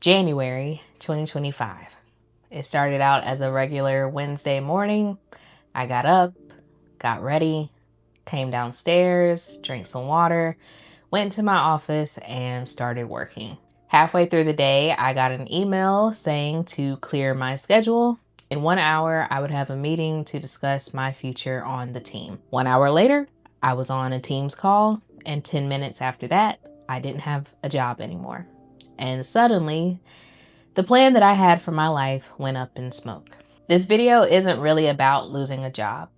January 2025. It started out as a regular Wednesday morning. I got up, got ready, came downstairs, drank some water, went to my office, and started working. Halfway through the day, I got an email saying to clear my schedule. In 1 hour, I would have a meeting to discuss my future on the team. 1 hour later, I was on a Teams call, and 10 minutes after that, I didn't have a job anymore. And suddenly, the plan that I had for my life went up in smoke. This video isn't really about losing a job.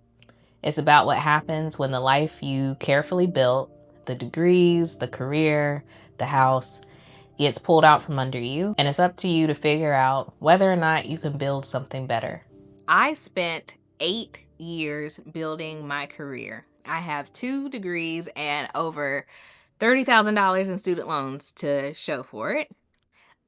It's about what happens when the life you carefully built, the degrees, the career, the house, gets pulled out from under you, and it's up to you to figure out whether or not you can build something better. I spent 8 years building my career. I have 2 degrees and over $30,000 in student loans to show for it.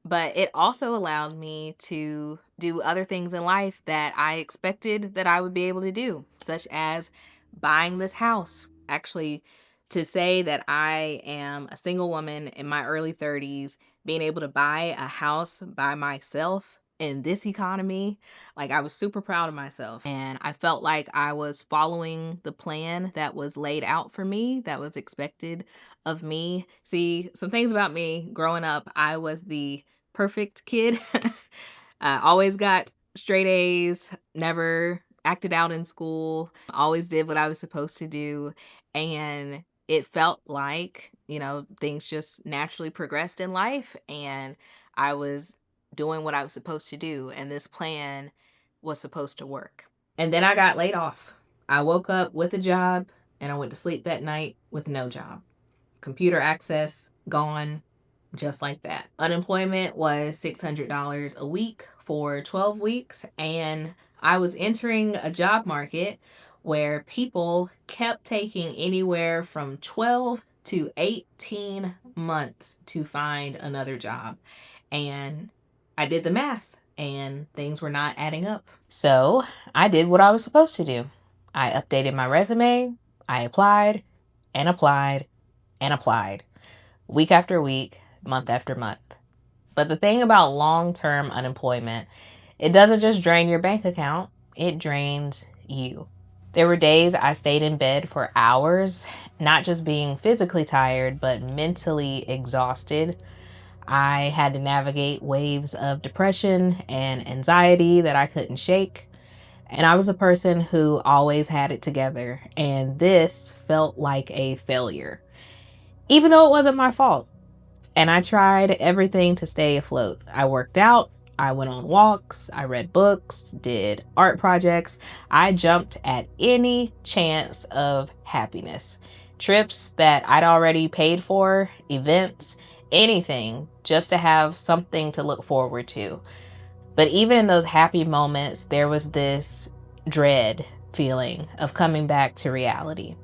But it also allowed me to do other things in life that I expected that I would be able to do, such as buying this house. Actually, to say that I am a single woman in my early 30s, being able to buy a house by myself in this economy, like I was super proud of myself. And I felt like I was following the plan that was laid out for me, that was expected of me. See, some things about me growing up, I was the perfect kid. I always got straight A's, never acted out in school, always did what I was supposed to do. And it felt like, things just naturally progressed in life and I was doing what I was supposed to do. And this plan was supposed to work. And then I got laid off. I woke up with a job and I went to sleep that night with no job. Computer access gone, just like that. Unemployment was $600 a week for 12 weeks, and I was entering a job market where people kept taking anywhere from 12 to 18 months to find another job. And I did the math, and things were not adding up. So I did what I was supposed to do. I updated my resume, I applied, and applied, and applied, week after week, month after month. But the thing about long-term unemployment, it doesn't just drain your bank account, it drains you. There were days I stayed in bed for hours, not just being physically tired, but mentally exhausted. I had to navigate waves of depression and anxiety that I couldn't shake. And I was a person who always had it together, and this felt like a failure, even though it wasn't my fault. And I tried everything to stay afloat. I worked out, I went on walks, I read books, did art projects. I jumped at any chance of happiness. Trips that I'd already paid for, events, anything, just to have something to look forward to. But even in those happy moments, there was this dread feeling of coming back to reality,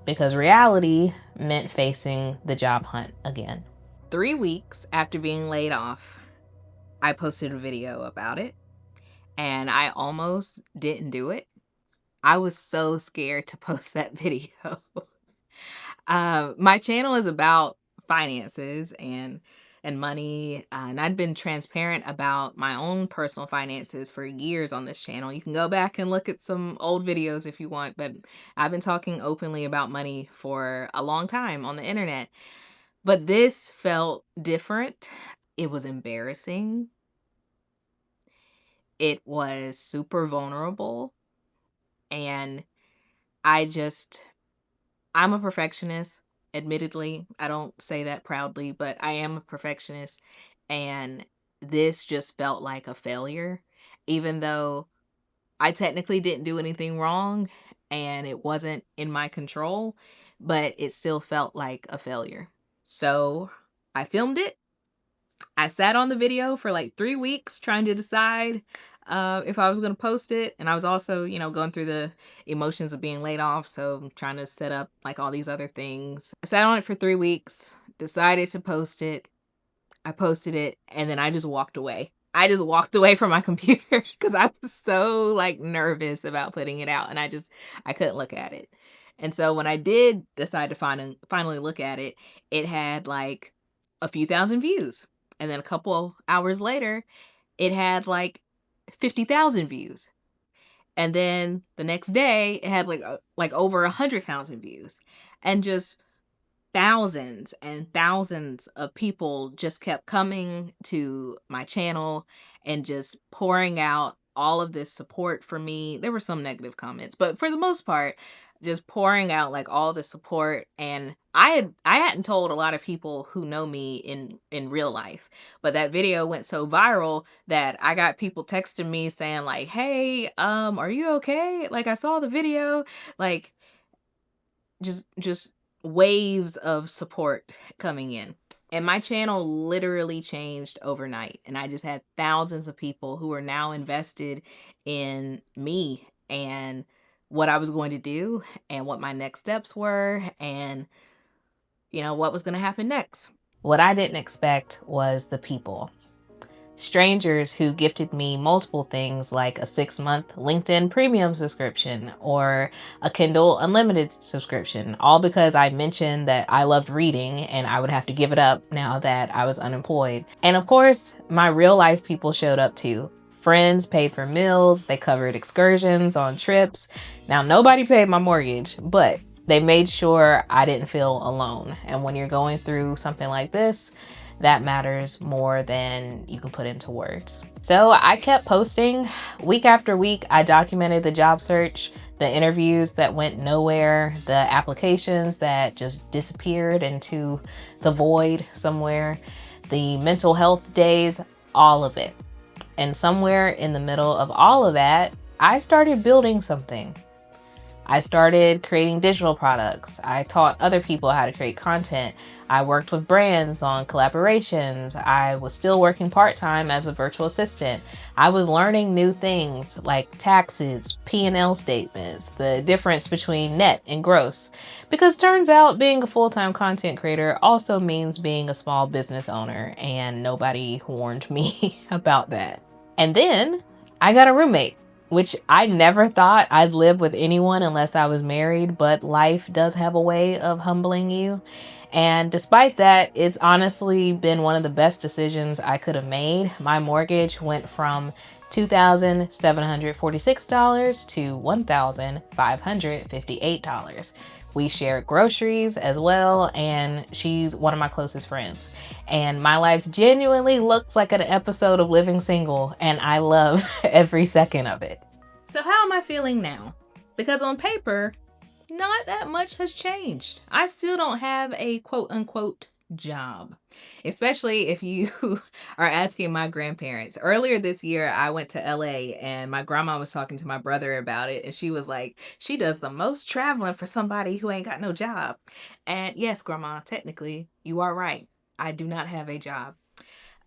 because reality meant facing the job hunt again. 3 weeks after being laid off, I posted a video about it, and I almost didn't do it. I was so scared to post that video. My channel is about finances and money, and I'd been transparent about my own personal finances for years on this channel. You can go back and look at some old videos if you want, but I've been talking openly about money for a long time on the internet. But this felt different. It was embarrassing. It was super vulnerable. And I'm a perfectionist. Admittedly, I don't say that proudly, but I am a perfectionist. And this just felt like a failure, even though I technically didn't do anything wrong and it wasn't in my control, but it still felt like a failure. So I filmed it. I sat on the video for like 3 weeks trying to decide if I was going to post it. And I was also, going through the emotions of being laid off. So I'm trying to set up like all these other things. I sat on it for 3 weeks, decided to post it. I posted it, and then I just walked away. I just walked away from my computer because I was so like nervous about putting it out, and I couldn't look at it. And so when I did decide to finally look at it, it had like a few thousand views. And then a couple hours later, it had like 50,000 views. And then the next day, it had like over 100,000 views. And just thousands and thousands of people just kept coming to my channel and just pouring out all of this support for me. There were some negative comments, but for the most part, just pouring out like all the support. And I hadn't told a lot of people who know me in real life, but that video went so viral that I got people texting me saying like, "Hey, are you okay? Like, I saw the video." Like, just waves of support coming in. And my channel literally changed overnight. And I just had thousands of people who are now invested in me and what I was going to do and what my next steps were and, what was going to happen next. What I didn't expect was the people. Strangers who gifted me multiple things like a 6-month LinkedIn premium subscription or a Kindle Unlimited subscription, all because I mentioned that I loved reading and I would have to give it up now that I was unemployed. And of course, my real life people showed up too. Friends paid for meals, they covered excursions on trips. Now, nobody paid my mortgage, but they made sure I didn't feel alone. And when you're going through something like this, that matters more than you can put into words. So I kept posting. Week after week, I documented the job search, the interviews that went nowhere, the applications that just disappeared into the void somewhere, the mental health days, all of it. And somewhere in the middle of all of that, I started building something. I started creating digital products. I taught other people how to create content. I worked with brands on collaborations. I was still working part-time as a virtual assistant. I was learning new things like taxes, P&L statements, the difference between net and gross. Because turns out being a full-time content creator also means being a small business owner, and nobody warned me about that. And then I got a roommate, which I never thought I'd live with anyone unless I was married, but life does have a way of humbling you. And despite that, it's honestly been one of the best decisions I could have made. My mortgage went from $2,746 to $1,558. We share groceries as well, and she's one of my closest friends. And my life genuinely looks like an episode of Living Single, and I love every second of it. So how am I feeling now? Because on paper, not that much has changed. I still don't have a quote-unquote job, especially if you are asking my grandparents. Earlier this year, I went to LA and my grandma was talking to my brother about it, and she was like, she does the most traveling for somebody who ain't got no job. And yes, grandma, technically, you are right. I do not have a job.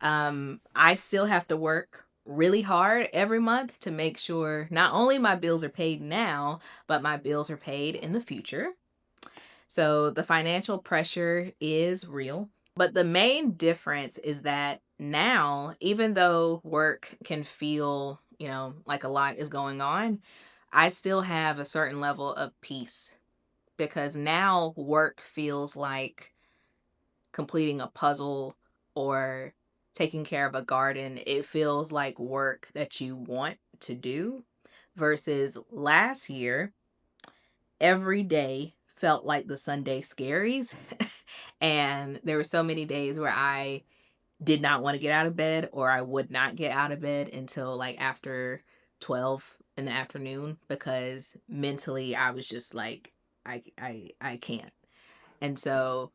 I still have to work really hard every month to make sure not only my bills are paid now, but my bills are paid in the future. So the financial pressure is real. But the main difference is that now, even though work can feel, like a lot is going on, I still have a certain level of peace because now work feels like completing a puzzle or taking care of a garden. It feels like work that you want to do versus last year, every day felt like the Sunday scaries. And there were so many days where I did not want to get out of bed, or I would not get out of bed until like after 12 in the afternoon because mentally I was just like, I can't. And so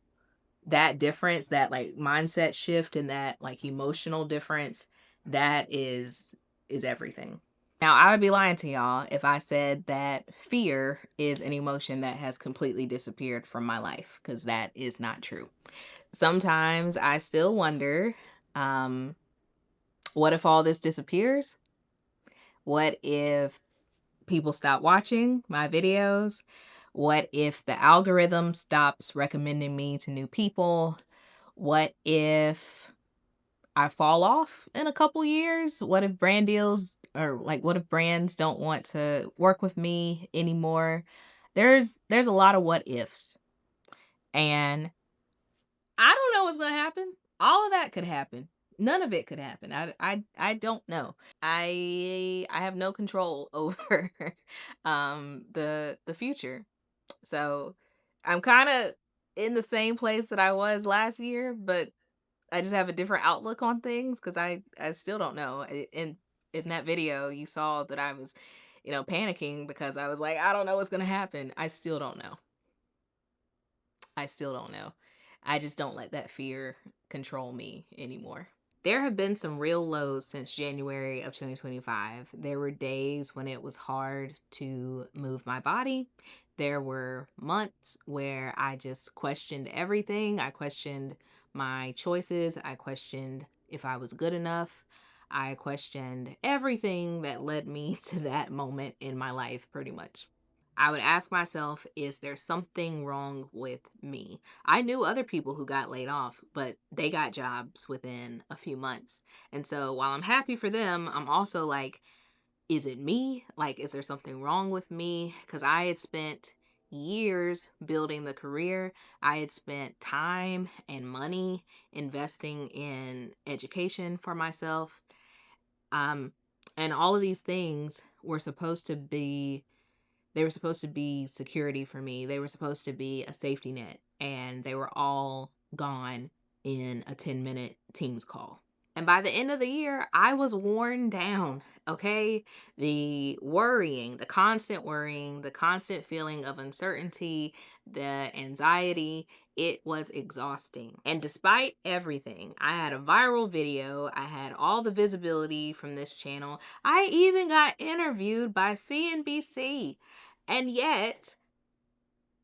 that difference, that like mindset shift and that like emotional difference, that is everything. Now, I would be lying to y'all if I said that fear is an emotion that has completely disappeared from my life, because that is not true. Sometimes I still wonder, what if all this disappears? What if people stop watching my videos? What if the algorithm stops recommending me to new people? What if I fall off in a couple years? What if brand deals, or like what if brands don't want to work with me anymore? There's a lot of what ifs. And I don't know what's going to happen. All of that could happen. None of it could happen. I don't know. I have no control over the future. So I'm kind of in the same place that I was last year, but I just have a different outlook on things because I still don't know. In that video, you saw that I was, panicking because I was like, I don't know what's gonna happen. I still don't know. I still don't know. I just don't let that fear control me anymore. There have been some real lows since January of 2025. There were days when it was hard to move my body. There were months where I just questioned everything. I questioned my choices. I questioned if I was good enough. I questioned everything that led me to that moment in my life, pretty much. I would ask myself, is there something wrong with me? I knew other people who got laid off, but they got jobs within a few months. And so while I'm happy for them, I'm also like, is it me? Like, is there something wrong with me? Because I had spent years building the career. I had spent time and money investing in education for myself. Um, and all of these things were supposed to be they were supposed to be security for me. They were supposed to be a safety net, and they were all gone in a 10-minute Teams call. And by the end of the year, I was worn down. Okay. The worrying, the constant feeling of uncertainty, the anxiety, it was exhausting. And despite everything, I had a viral video, I had all the visibility from this channel. I even got interviewed by CNBC. And yet,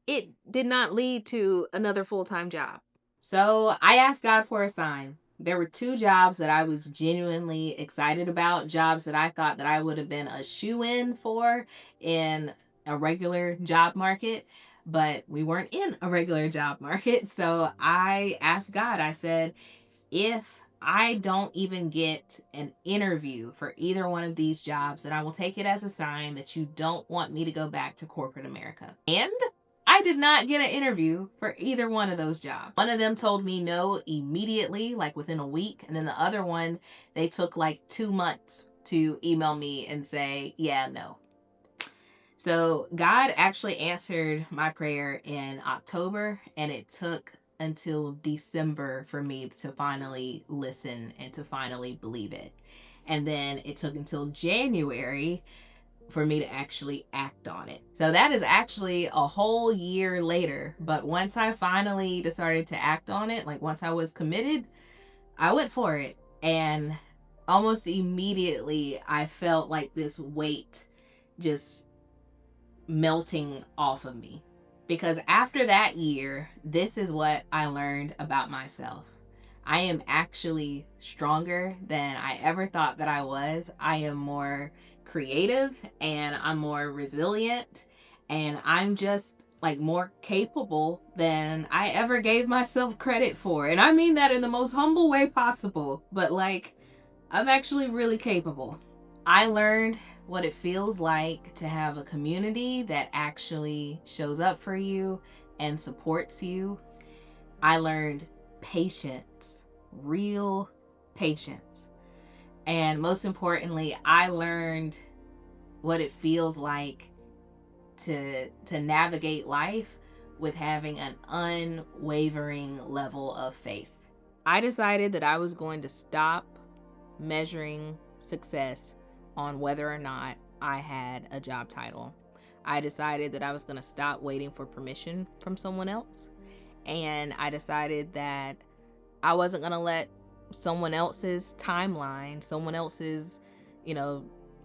it did not lead to another full-time job. So I asked God for a sign. There were two jobs that I was genuinely excited about, jobs that I thought that I would have been a shoe-in for in a regular job market, but we weren't in a regular job market. So I asked God, I said, if I don't even get an interview for either one of these jobs, then I will take it as a sign that you don't want me to go back to corporate America. And I did not get an interview for either one of those jobs. One of them told me no immediately, like within a week. And then the other one, they took like 2 months to email me and say, yeah, no. So God actually answered my prayer in October, and it took until December for me to finally listen and to finally believe it. And then it took until January for me to actually act on it. So that is actually a whole year later. But once I finally decided to act on it, like once I was committed, I went for it. And almost immediately, I felt like this weight just melting off of me. Because after that year, this is what I learned about myself. I am actually stronger than I ever thought that I was. I am more creative and I'm more resilient and I'm just like more capable than I ever gave myself credit for. And I mean that in the most humble way possible, but like I'm actually really capable. I learned what it feels like to have a community that actually shows up for you and supports you. I learned patience, real patience. And most importantly, I learned what it feels like to navigate life with having an unwavering level of faith. I decided that I was going to stop measuring success on whether or not I had a job title. I decided that I was going to stop waiting for permission from someone else. And I decided that I wasn't going to let someone else's timeline, someone else's,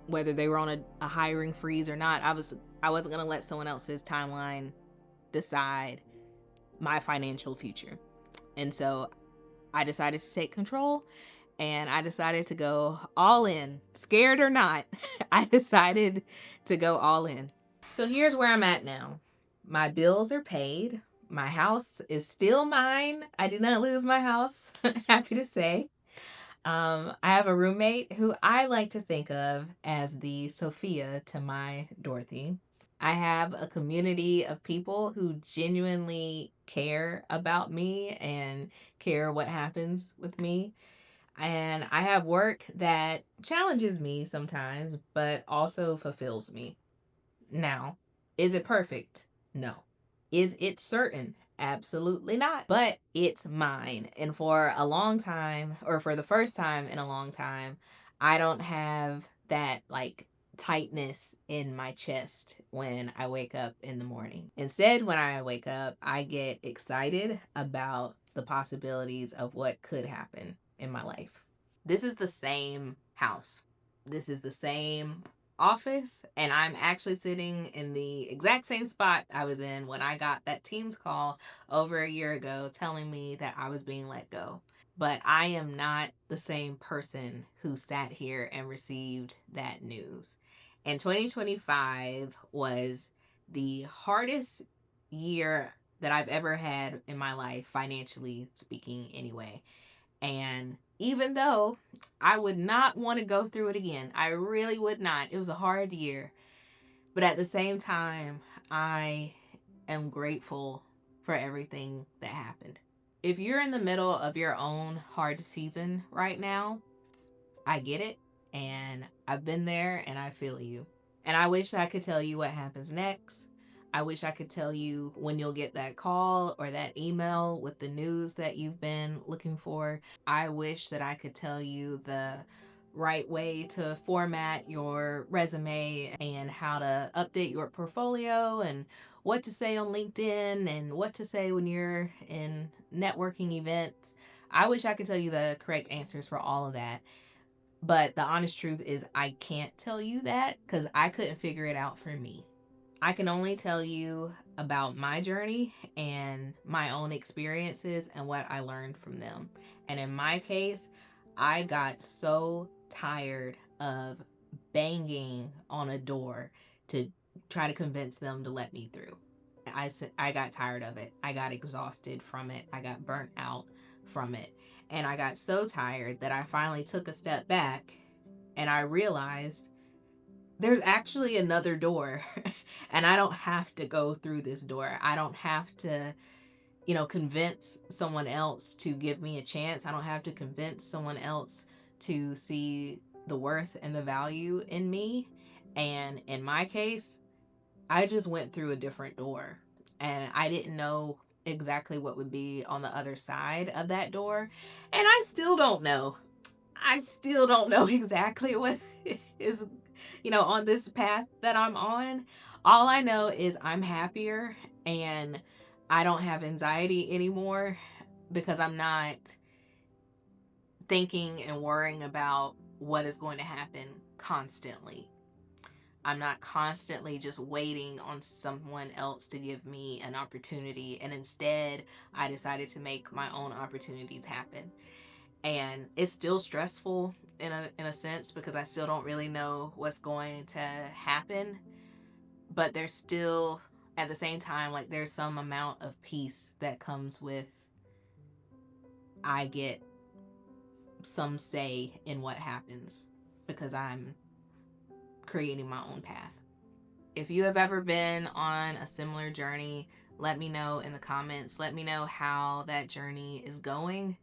whether they were on a hiring freeze or not, I wasn't going to let someone else's timeline decide my financial future. And so I decided to take control and I decided to go all in. Scared or not, I decided to go all in. So here's where I'm at now. My bills are paid. My house is still mine. I did not lose my house, happy to say. I have a roommate who I like to think of as the Sophia to my Dorothy. I have a community of people who genuinely care about me and care what happens with me. And I have work that challenges me sometimes, but also fulfills me. Now, is it perfect? No. Is it certain? Absolutely not. But it's mine. And for a long time, or for the first time in a long time, I don't have that like tightness in my chest when I wake up in the morning. Instead, when I wake up, I get excited about the possibilities of what could happen in my life. This is the same house. This is the same office, and I'm actually sitting in the exact same spot I was in when I got that Teams call over a year ago telling me that I was being let go. But I am not the same person who sat here and received that news. And 2025 was the hardest year that I've ever had in my life, financially speaking, anyway. And even though I would not want to go through it again, I really would not. It was a hard year. But at the same time, I am grateful for everything that happened. If you're in the middle of your own hard season right now, I get it. And I've been there and I feel you. And I wish I could tell you what happens next. I wish I could tell you when you'll get that call or that email with the news that you've been looking for. I wish that I could tell you the right way to format your resume and how to update your portfolio and what to say on LinkedIn and what to say when you're in networking events. I wish I could tell you the correct answers for all of that. But the honest truth is, I can't tell you that because I couldn't figure it out for me. I can only tell you about my journey and my own experiences and what I learned from them. And in my case, I got so tired of banging on a door to try to convince them to let me through. I got tired of it. I got exhausted from it. I got burnt out from it. And I got so tired that I finally took a step back and I realized there's actually another door and I don't have to go through this door. I don't have to, convince someone else to give me a chance. I don't have to convince someone else to see the worth and the value in me. And in my case, I just went through a different door and I didn't know exactly what would be on the other side of that door. And I still don't know. I still don't know exactly what is, on this path that I'm on. All I know is I'm happier and I don't have anxiety anymore because I'm not thinking and worrying about what is going to happen constantly. I'm not constantly just waiting on someone else to give me an opportunity. And instead, I decided to make my own opportunities happen. And it's still stressful in a sense because I still don't really know what's going to happen. But there's still, at the same time, like there's some amount of peace that comes with I get some say in what happens because I'm creating my own path. If you have ever been on a similar journey, let me know in the comments. Let me know how that journey is going,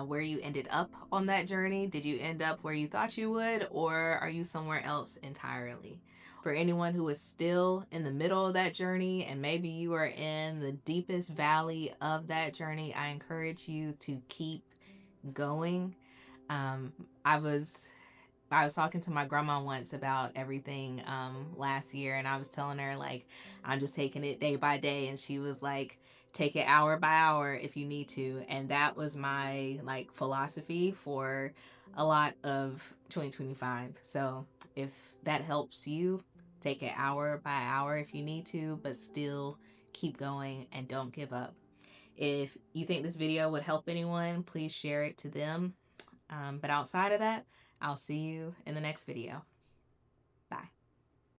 where you ended up on that journey. Did you end up where you thought you would, or are you somewhere else entirely? For anyone who is still in the middle of that journey and maybe you are in the deepest valley of that journey, I encourage you to keep going. I was talking to my grandma once about everything last year, and I was telling her like I'm just taking it day by day, and she was like, take it hour by hour if you need to. And that was my like philosophy for a lot of 2025. So if that helps you, take it hour by hour if you need to, but still keep going and don't give up. If you think this video would help anyone, please share it to them. But outside of that, I'll see you in the next video.